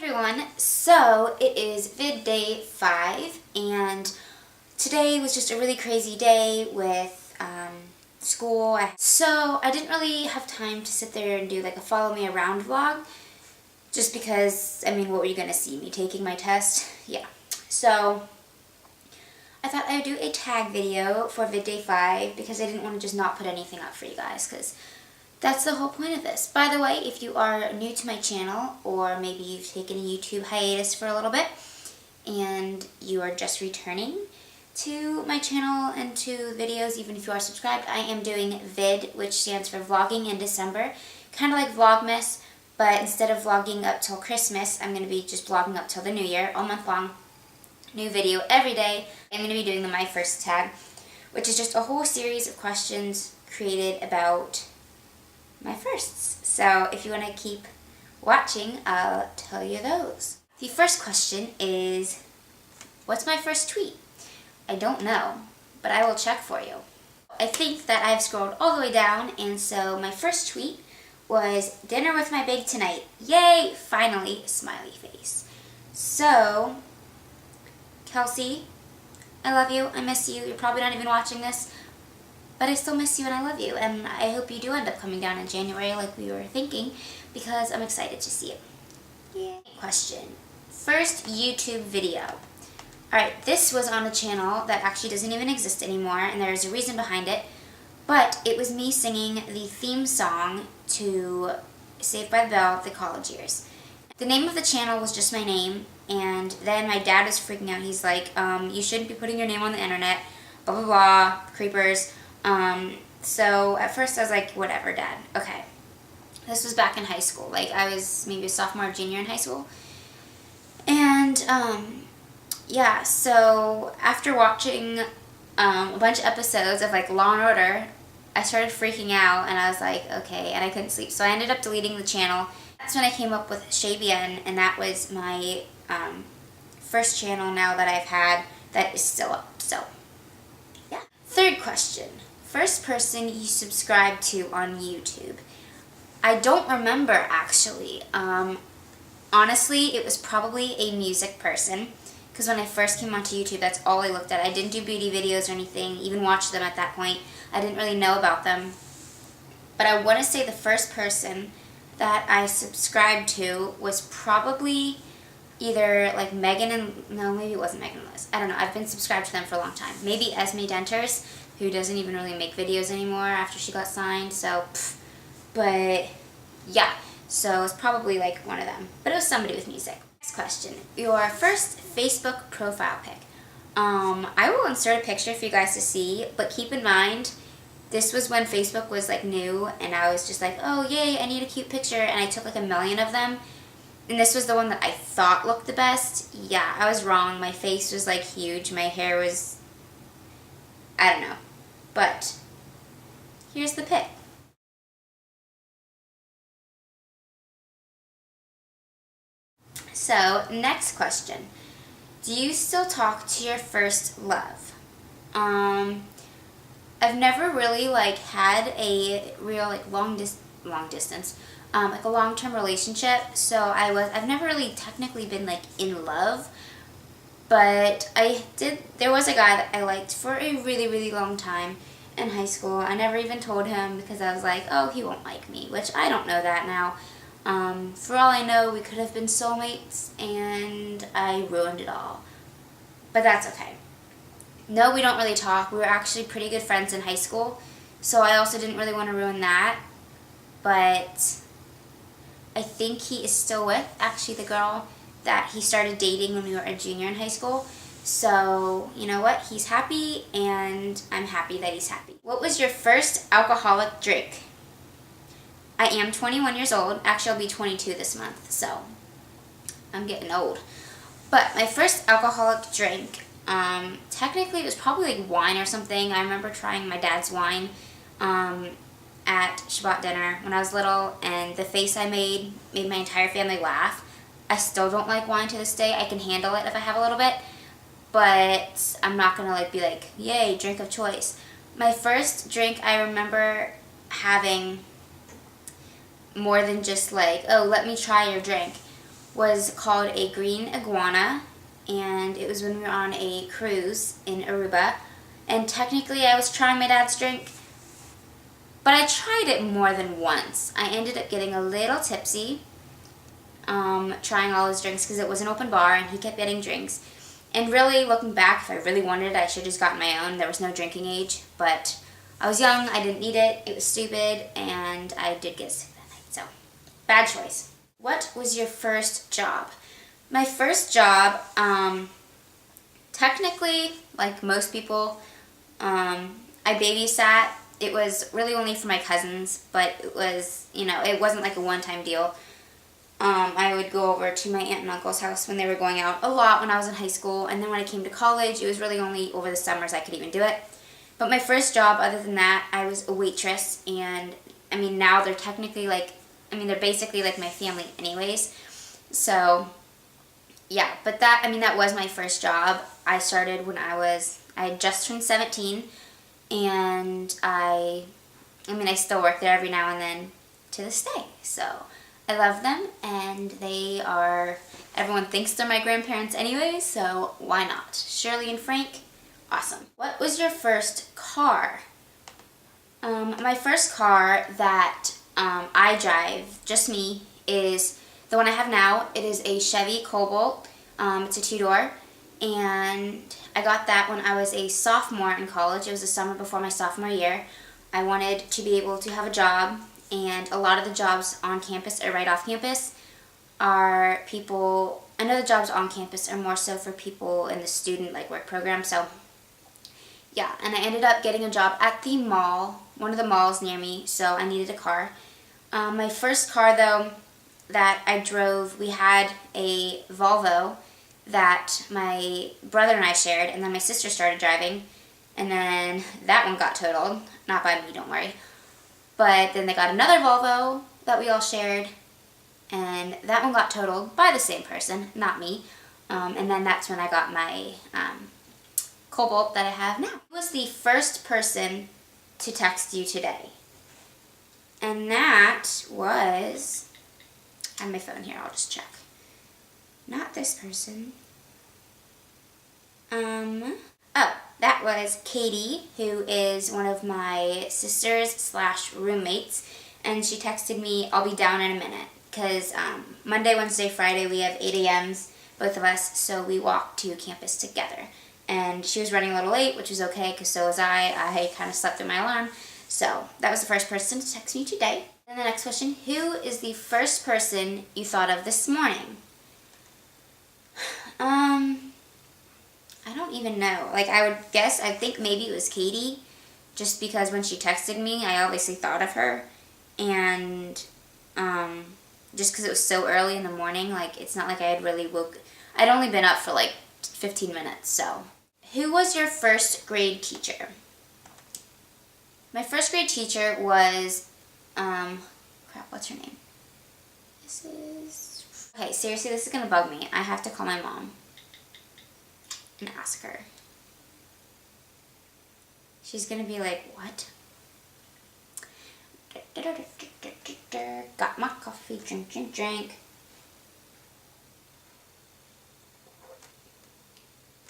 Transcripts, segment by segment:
everyone, so it is vid day 5 and today was just a really crazy day with school. So I didn't really have time to sit there and do like a follow me around vlog just because, I mean, what were you going to see? Me taking my test? Yeah. So I thought I would do a tag video for vid day 5 because I didn't want to just not put anything up for you guys because that's the whole point of this. By the way, if you are new to my channel or maybe you've taken a YouTube hiatus for a little bit and you are just returning to my channel and to videos, even if you are subscribed, I am doing VID, which stands for Vlogging in December. Kind of like Vlogmas, but instead of vlogging up till Christmas, I'm going to be just vlogging up till the New Year, all month long. New video every day. I'm going to be doing the My First tag, which is just a whole series of questions created about my firsts. So if you want to keep watching, I'll tell you those. The first question is, what's my first tweet? I don't know, but I will check for you. I think that I've scrolled all the way down, and so my first tweet was dinner with my babe tonight. Yay, finally, smiley face. So, Kelsey, I love you, I miss you. You're probably not even watching this, but I still miss you and I love you, and I hope you do end up coming down in January like we were thinking, because I'm excited to see you. Yay. Question. First YouTube video. Alright, this was on a channel that actually doesn't even exist anymore, and there's a reason behind it, but it was me singing the theme song to Saved by the Bell, The College Years. The name of the channel was just my name, and then my dad was freaking out. He's like, you shouldn't be putting your name on the internet, blah blah blah, creepers. So at first I was like, whatever, Dad, okay. This was back in high school, like I was maybe a sophomore or junior in high school. And, yeah, so after watching a bunch of episodes of like Law & Order, I started freaking out and I was like, okay, and I couldn't sleep. So I ended up deleting the channel. That's when I came up with ShayBien, and that was my first channel now that I've had that is still up, so yeah. Third question. First person you subscribed to on YouTube. I don't remember actually. Honestly, it was probably a music person, because when I first came onto YouTube, that's all I looked at. I didn't do beauty videos or anything, even watch them at that point. I didn't really know about them. But I want to say the first person that I subscribed to was probably either like Megan and, no, maybe it wasn't Megan and Liz. I don't know. I've been subscribed to them for a long time. Maybe Esme Denters, who doesn't even really make videos anymore after she got signed, so, but yeah, so it's probably like one of them, but it was somebody with music. Next question, your first Facebook profile pic. I will insert a picture for you guys to see, but keep in mind, this was when Facebook was like new, and I was just like, oh yay, I need a cute picture, and I took like a million of them, and this was the one that I thought looked the best. Yeah, I was wrong. My face was like huge, my hair was, I don't know. But here's the pic. So, next question. Do you still talk to your first love? I've never really like had a real like long distance, like a long-term relationship. So I've never really technically been like in love. But there was a guy that I liked for a really, really long time in high school. I never even told him because I was like, oh, he won't like me, which I don't know that now. For all I know, we could have been soulmates, and I ruined it all. But that's okay. No, we don't really talk. We were actually pretty good friends in high school, so I also didn't really want to ruin that. But I think he is still with, actually, the girl that he started dating when we were a junior in high school. So, you know what? He's happy, and I'm happy that he's happy. What was your first alcoholic drink? I am 21 years old. Actually, I'll be 22 this month, so I'm getting old. But my first alcoholic drink, technically it was probably like wine or something. I remember trying my dad's wine at Shabbat dinner when I was little, and the face I made my entire family laugh. I still don't like wine to this day. I can handle it if I have a little bit, but I'm not going to like be like, yay, drink of choice. My first drink I remember having more than just like, oh, let me try your drink, was called a green iguana, and it was when we were on a cruise in Aruba. And technically I was trying my dad's drink, but I tried it more than once. I ended up getting a little tipsy, trying all his drinks because it was an open bar and he kept getting drinks. And really, looking back, if I really wanted it, I should have just gotten my own. There was no drinking age, but I was young, I didn't need it, it was stupid, and I did get sick that night, so bad choice. What was your first job? My first job, technically, like most people, I babysat. It was really only for my cousins, but it was, it wasn't like a one-time deal. I would go over to my aunt and uncle's house when they were going out a lot when I was in high school, and then when I came to college, it was really only over the summers I could even do it. But my first job, other than that, I was a waitress, and now they're technically they're basically like my family anyways. So, yeah, but that was my first job. I started when I had just turned 17, and I still work there every now and then to this day. So, I love them, and everyone thinks they're my grandparents anyway, so why not? Shirley and Frank, awesome. What was your first car? My first car that I drive, just me, is the one I have now. It is a Chevy Cobalt. It's a two-door, and I got that when I was a sophomore in college. It was the summer before my sophomore year. I wanted to be able to have a job, and a lot of the jobs on campus or right off campus are people, I know the jobs on campus are more so for people in the student work program, so yeah, and I ended up getting a job at the mall, one of the malls near me, so I needed a car. My first car though that I drove, we had a Volvo that my brother and I shared, and then my sister started driving, and then that one got totaled, not by me, don't worry. But then they got another Volvo that we all shared, and that one got totaled by the same person, not me. And then that's when I got my Cobalt that I have now. Who was the first person to text you today? And that was, I have my phone here, I'll just check. Not this person. That was Katie, who is one of my sisters/roommates, and she texted me, I'll be down in a minute, because Monday, Wednesday, Friday we have 8 a.m.s, both of us, so we walk to campus together. And she was running a little late, which was okay, because so was I. I kind of slept through my alarm, so that was the first person to text me today. And the next question, who is the first person you thought of this morning? I don't even know. I think maybe it was Katie, just because when she texted me, I obviously thought of her, and just because it was so early in the morning, it's not like I had really I'd only been up for 15 minutes, so. Who was your first grade teacher? My first grade teacher was, what's her name? Okay, seriously, this is gonna bug me. I have to call my mom and ask her. She's gonna be like, what? Got my coffee, drink.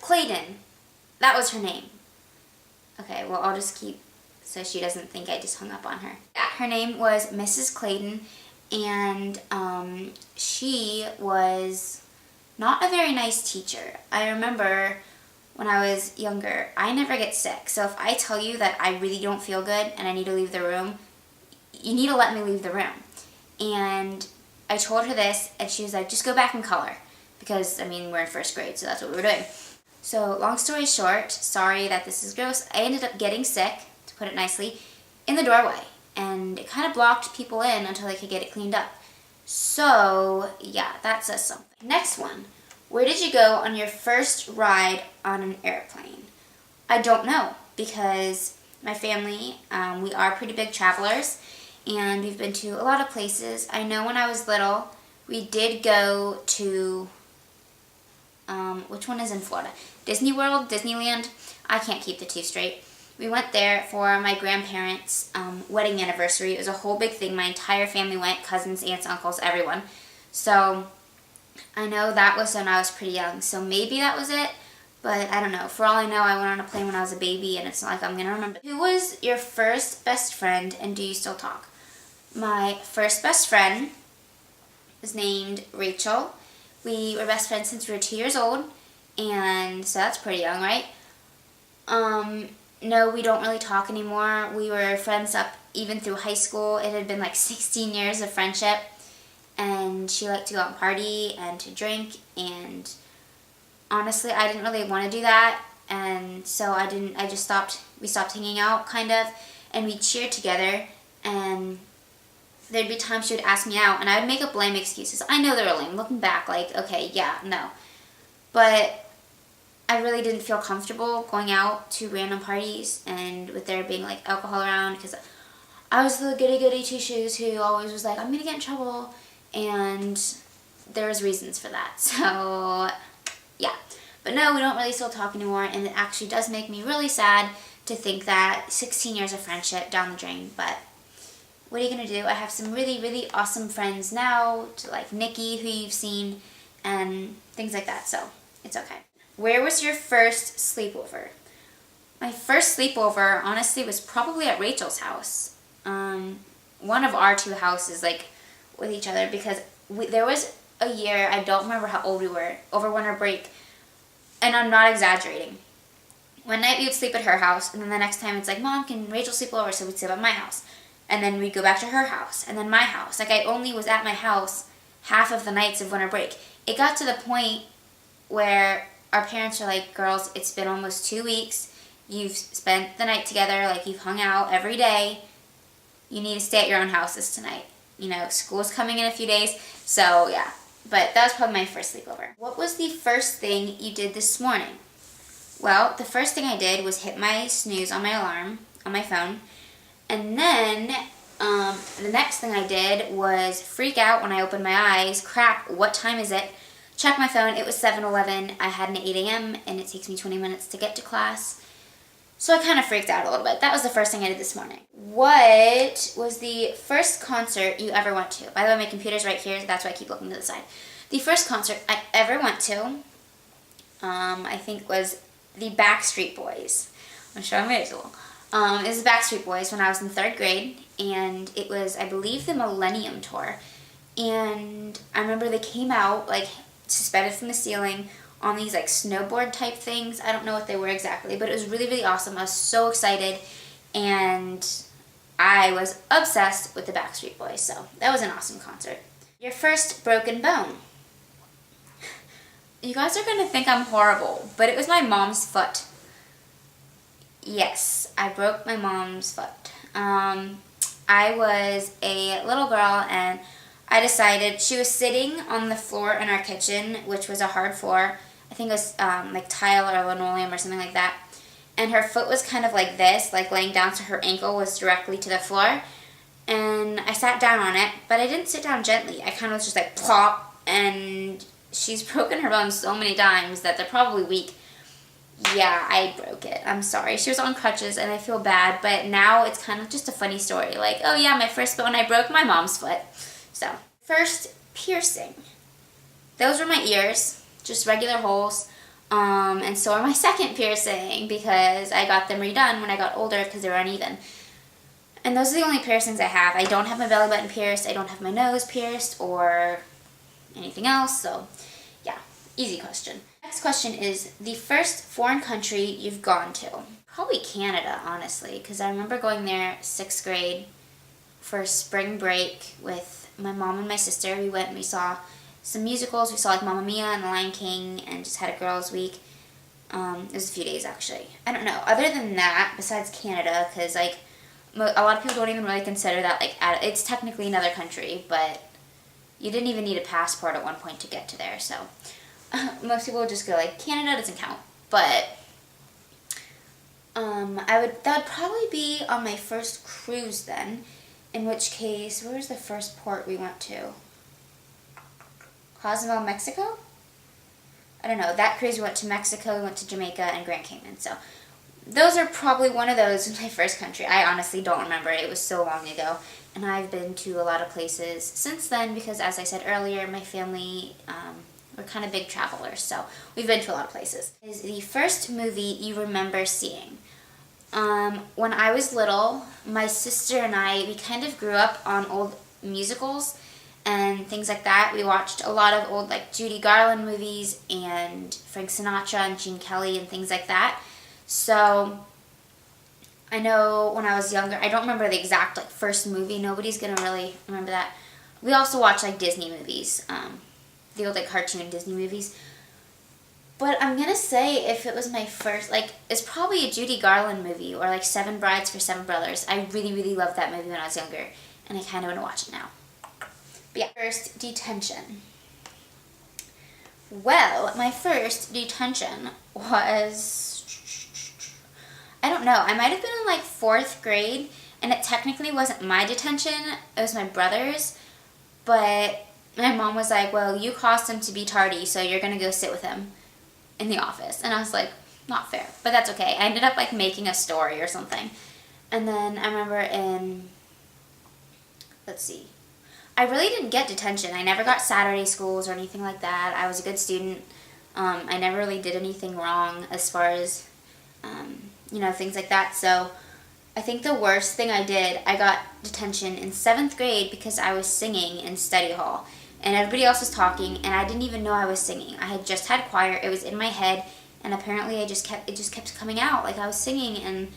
Clayton. That was her name. Okay, well, I'll just keep, so she doesn't think I just hung up on her. Yeah, her name was Mrs. Clayton, and she was not a very nice teacher. I remember when I was younger, I never get sick. So if I tell you that I really don't feel good and I need to leave the room, you need to let me leave the room. And I told her this, and she was like, just go back and color. Because, we're in first grade, so that's what we were doing. So, long story short, sorry that this is gross, I ended up getting sick, to put it nicely, in the doorway. And it kind of blocked people in until they could get it cleaned up. So, yeah, that says something. Next one. Where did you go on your first ride on an airplane? I don't know, because my family, we are pretty big travelers, and we've been to a lot of places. I know when I was little, we did go to, which one is in Florida? Disney World, Disneyland? I can't keep the two straight. We went there for my grandparents' wedding anniversary. It was a whole big thing. My entire family went, cousins, aunts, uncles, everyone. So, I know that was when I was pretty young, so maybe that was it, but I don't know. For all I know, I went on a plane when I was a baby, and it's not like I'm going to remember. Who was your first best friend, and do you still talk? My first best friend was named Rachel. We were best friends since we were 2 years old, and so that's pretty young, right? No, we don't really talk anymore. We were friends up even through high school. It had been like 16 years of friendship, and she liked to go out and party and to drink, and honestly, I didn't really want to do that, and so we stopped hanging out, kind of, and we cheered together, and there'd be times she would ask me out, and I would make up lame excuses. I know they were lame. Looking back, like, okay, yeah, no. But I really didn't feel comfortable going out to random parties and with there being, like, alcohol around, because I was the goody-goody two-shoes who always was like, I'm going to get in trouble, and there was reasons for that. So, yeah. But no, we don't really still talk anymore, and it actually does make me really sad to think that 16 years of friendship down the drain, but what are you going to do? I have some really, really awesome friends now, like Nikki, who you've seen, and things like that, so it's okay. Where was your first sleepover? My first sleepover, honestly, was probably at Rachel's house. One of our two houses, like, with each other, because there was a year, I don't remember how old we were, over winter break, and I'm not exaggerating. One night we would sleep at her house, and then the next time it's like, Mom, can Rachel sleep over? So we'd sleep at my house. And then we'd go back to her house, and then my house. Like, I only was at my house half of the nights of winter break. It got to the point where our parents were like, girls, it's been almost 2 weeks. You've spent the night together, like, you've hung out every day. You need to stay at your own houses tonight. You know, school's coming in a few days, so yeah. But that was probably my first sleepover. What was the first thing you did this morning? Well, the first thing I did was hit my snooze on my alarm on my phone. And then the next thing I did was freak out when I opened my eyes. Crap, what time is it? Check my phone. It was 7:11. I had an 8 a.m. and it takes me 20 minutes to get to class. So I kind of freaked out a little bit. That was the first thing I did this morning. What was the first concert you ever went to? By the way, my computer's right here. That's why I keep looking to the side. The first concert I ever went to, I think, was the Backstreet Boys. I'm showing visual. It was the Backstreet Boys when I was in 3rd grade, and it was, I believe, the Millennium Tour. And I remember they came out, like, suspended from the ceiling on these, like, snowboard type things. I don't know what they were exactly, but it was really, really awesome. I was so excited, and I was obsessed with the Backstreet Boys, so that was an awesome concert. Your first broken bone. You guys are going to think I'm horrible, but it was my mom's foot. Yes, I broke my mom's foot. I was a little girl, and I decided, she was sitting on the floor in our kitchen, which was a hard floor. I think it was like tile or linoleum or something like that. And her foot was kind of like this, like laying down, so her ankle was directly to the floor. And I sat down on it, but I didn't sit down gently. I kind of was just like plop, and she's broken her bones so many times that they're probably weak. Yeah, I broke it. I'm sorry. She was on crutches, and I feel bad, but now it's kind of just a funny story. Like, oh yeah, my first foot when I broke my mom's foot. So, first piercing. Those were my ears, just regular holes. And so are my second piercing, because I got them redone when I got older because they were uneven. And those are the only piercings I have. I don't have my belly button pierced. I don't have my nose pierced or anything else. So, yeah, easy question. Next question is the first foreign country you've gone to. Probably Canada, honestly, because I remember going there 6th grade for spring break with my mom and my sister. We went and we saw some musicals. We saw like Mamma Mia and The Lion King and just had a girls' week. It was a few days, actually. I don't know. Other than that, besides Canada, because like a lot of people don't even really consider that like it's technically another country, but you didn't even need a passport at one point to get to there. So most people would just go like, Canada doesn't count. But that would probably be on my first cruise then. In which case, where was the first port we went to? Cozumel, Mexico? I don't know. That cruise we went to Mexico, we went to Jamaica, and Grand Cayman. So those are probably one of those in my first country. I honestly don't remember. It was so long ago. And I've been to a lot of places since then because, as I said earlier, my family, we're kind of big travelers. So we've been to a lot of places. Is the first movie you remember seeing? When I was little, my sister and I, we kind of grew up on old musicals and things like that. We watched a lot of old, like, Judy Garland movies and Frank Sinatra and Gene Kelly and things like that. So I know when I was younger, I don't remember the exact, like, first movie. Nobody's gonna really remember that. We also watched, like, Disney movies, the old, like, cartoon Disney movies. But I'm gonna say if it was my first, like, it's probably a Judy Garland movie or, like, Seven Brides for Seven Brothers. I really, really loved that movie when I was younger, and I kind of want to watch it now. But yeah, first detention. Well, my first detention was, I don't know, I might have been in, like, 4th grade, and it technically wasn't my detention, it was my brother's, but my mom was like, well, you caused him to be tardy, so you're gonna go sit with him in the office. And I was like, not fair, but that's okay. I ended up, like, making a story or something. And then I remember in, let's see, I really didn't get detention. I never got Saturday schools or anything like that. I was a good student. I never really did anything wrong as far as, you know, things like that. So I think the worst thing I did, I got detention in 7th grade because I was singing in study hall. And everybody else was talking, and I didn't even know I was singing. I had just had choir. It was in my head, and apparently it just kept coming out. Like, I was singing, and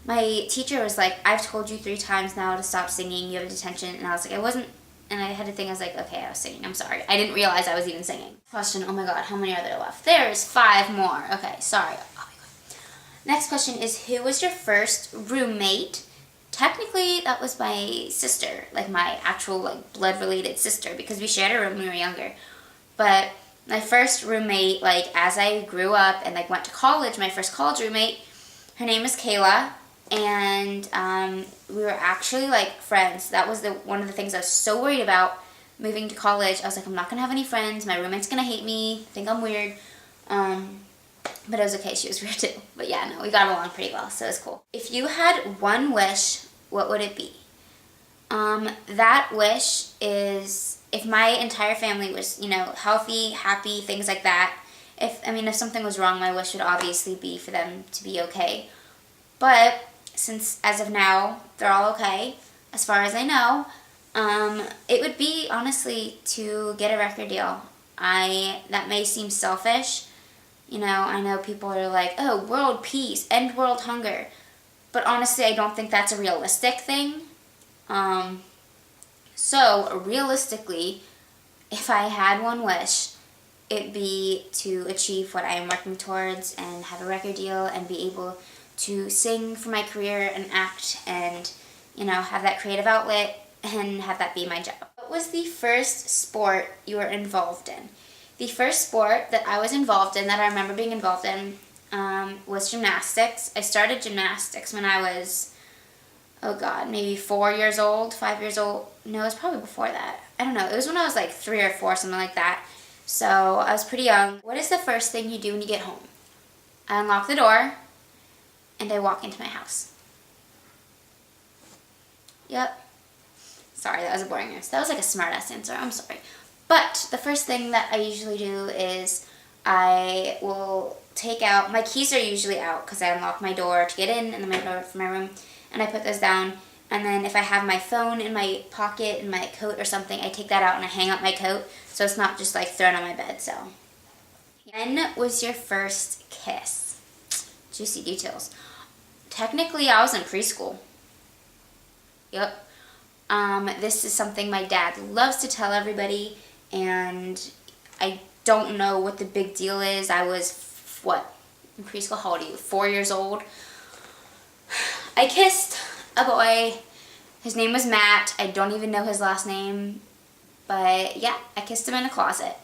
my teacher was like, I've told you 3 times now to stop singing. You have detention. And I was like, I wasn't. And I had to think, I was like, okay, I was singing. I'm sorry. I didn't realize I was even singing. Question, oh my god, how many are there left? There's 5 more. Okay, sorry. Oh my god. Next question is, who was your first roommate? Technically, that was my sister, like my actual, like, blood-related sister, because we shared a room when we were younger. But my first roommate, like, as I grew up and, like, went to college, my first college roommate, her name is Kayla, and we were actually, like, friends. That was one of the things I was so worried about moving to college. I was like, I'm not going to have any friends. My roommate's going to hate me, think I'm weird. But it was okay, she was weird too. But yeah, no, we got along pretty well, so it was cool. If you had one wish, what would it be? That wish is if my entire family was, you know, healthy, happy, things like that. If something was wrong, my wish would obviously be for them to be okay. But since, as of now, they're all okay, as far as I know, it would be, honestly, to get a record deal. That may seem selfish. You know, I know people are like, oh, world peace, end world hunger. But honestly, I don't think that's a realistic thing. So, realistically, if I had one wish, it'd be to achieve what I am working towards and have a record deal and be able to sing for my career and act and, you know, have that creative outlet and have that be my job. What was the first sport you were involved in? The first sport that I was involved in, that I remember being involved in, was gymnastics. I started gymnastics when I was, oh god, maybe 4 years old, 5 years old. No, it was probably before that. I don't know. It was when I was like 3 or 4, something like that. So I was pretty young. What is the first thing you do when you get home? I unlock the door and I walk into my house. Yep. Sorry, that was a boring answer. That was like a smart-ass answer. I'm sorry. But the first thing that I usually do is I will take out, my keys are usually out because I unlock my door to get in and then my door for my room, and I put those down. And then if I have my phone in my pocket, in my coat or something, I take that out and I hang up my coat so it's not just like thrown on my bed. So, when was your first kiss? Juicy details. Technically, I was in preschool. Yep. This is something my dad loves to tell everybody, and I don't know what the big deal is. I was, in preschool? How old are you? 4 years old. I kissed a boy. His name was Matt. I don't even know his last name. But yeah, I kissed him in a closet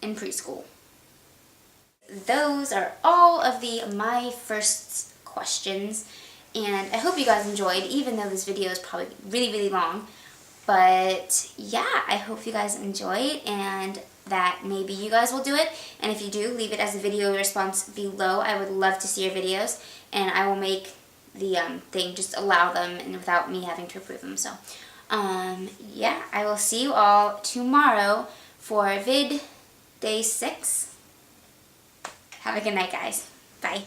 in preschool. Those are all of my first questions. And I hope you guys enjoyed, even though this video is probably really, really long. But yeah, I hope you guys enjoyed, and that maybe you guys will do it. And if you do, leave it as a video response below. I would love to see your videos, and I will make the thing, just allow them and without me having to approve them. So yeah, I will see you all tomorrow for vid day 6. Have a good night, guys. Bye.